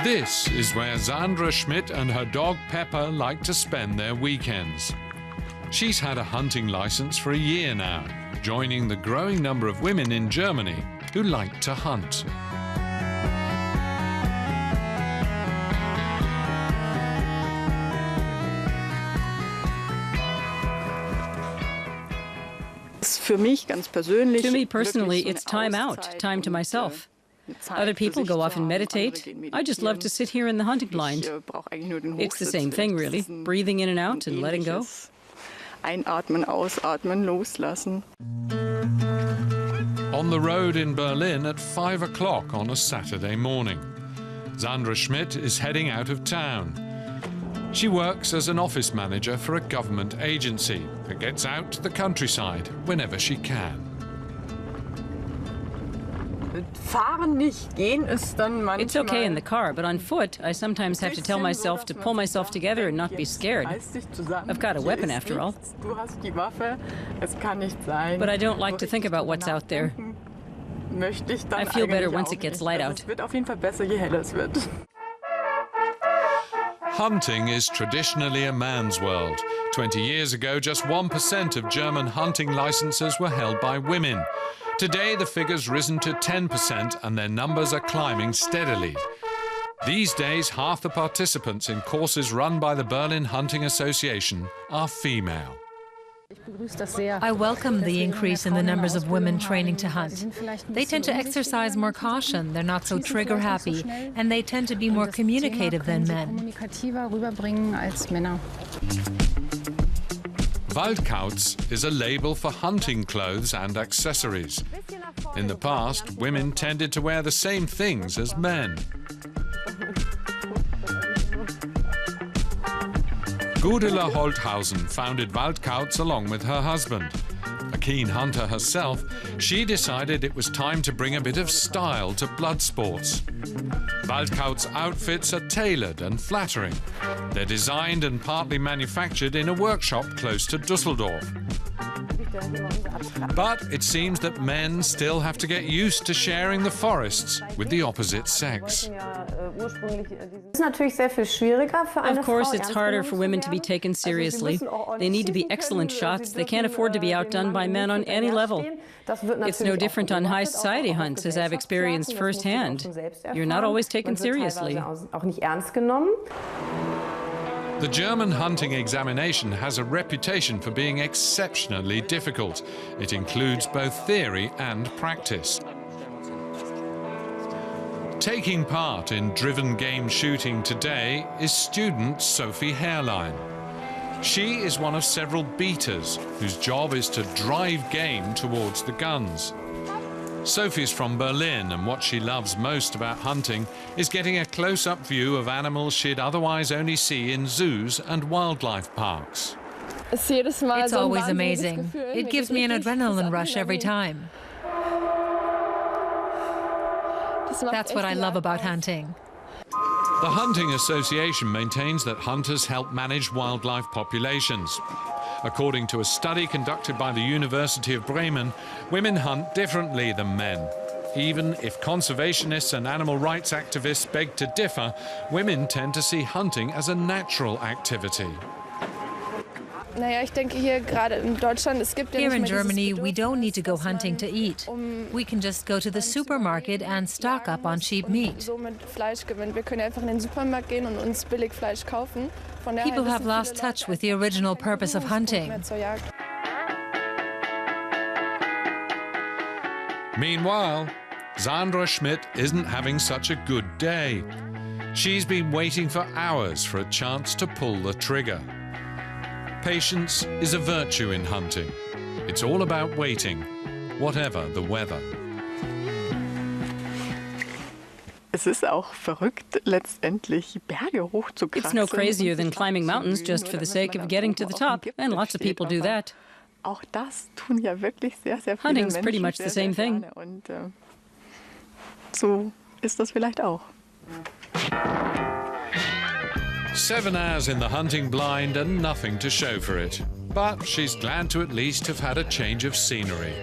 This is where Sandra Schmidt and her dog Pepper like to spend their weekends. She's had a hunting license for a year now, joining the growing number of women in Germany who like to hunt. To me personally, it's time out, time to myself. Other people go off and meditate. I just love to sit here in the hunting blind. It's the same thing, really. Breathing in and out and letting go. Einatmen, ausatmen, loslassen. On the road in Berlin at 5 o'clock on a Saturday morning. Sandra Schmidt is heading out of town. She works as an office manager for a government agency that gets out to the countryside whenever she can. It's okay in the car, but on foot, I sometimes have to tell myself to pull myself together and not be scared. I've got a weapon after all. But I don't like to think about what's out there. I feel better once it gets light out. Hunting is traditionally a man's world. 20 years ago, just 1% of German hunting licenses were held by women. Today, the figure's risen to 10% and their numbers are climbing steadily. These days, half the participants in courses run by the Berlin Hunting Association are female. I welcome the increase in the numbers of women training to hunt. They tend to exercise more caution, they're not so trigger-happy, and they tend to be more communicative than men. Waldkauz is a label for hunting clothes and accessories. In the past, women tended to wear the same things as men. Gudula Holthausen founded Waldkauz along with her husband. A keen hunter herself, she decided it was time to bring a bit of style to blood sports. Waldkauz outfits are tailored and flattering. They're designed and partly manufactured in a workshop close to Düsseldorf. But it seems that men still have to get used to sharing the forests with the opposite sex. Of course, it's harder for women to be taken seriously. They need to be excellent shots. They can't afford to be outdone by men on any level. It's no different on high society hunts, as I've experienced firsthand. You're not always taken seriously. The German hunting examination has a reputation for being exceptionally difficult. It includes both theory and practice. Taking part in driven game shooting today is student Sophie Herrlein. She is one of several beaters whose job is to drive game towards the guns. Sophie's from Berlin, and what she loves most about hunting is getting a close-up view of animals she'd otherwise only see in zoos and wildlife parks. It's always amazing. It gives me an adrenaline rush every time. That's what I love about hunting. The Hunting Association maintains that hunters help manage wildlife populations. According to a study conducted by the University of Bremen, women hunt differently than men. Even if conservationists and animal rights activists beg to differ, women tend to see hunting as a natural activity. Here in Germany, we don't need to go hunting to eat. We can just go to the supermarket and stock up on cheap meat. People have lost touch with the original purpose of hunting. Meanwhile, Sandra Schmidt isn't having such a good day. She's been waiting for hours for a chance to pull the trigger. Patience is a virtue in hunting. It's all about waiting, whatever the weather. Es ist auch verrückt, letztendlich Berge hochzukraxeln. It's no crazier than climbing mountains just for the sake of getting to the top, and lots of people do that. Auch das tun ja wirklich sehr, sehr viele Hunting's Menschen pretty much the same thing. Und so ist das vielleicht auch. 7 hours in the hunting blind and nothing to show for it. But she's glad to at least have had a change of scenery.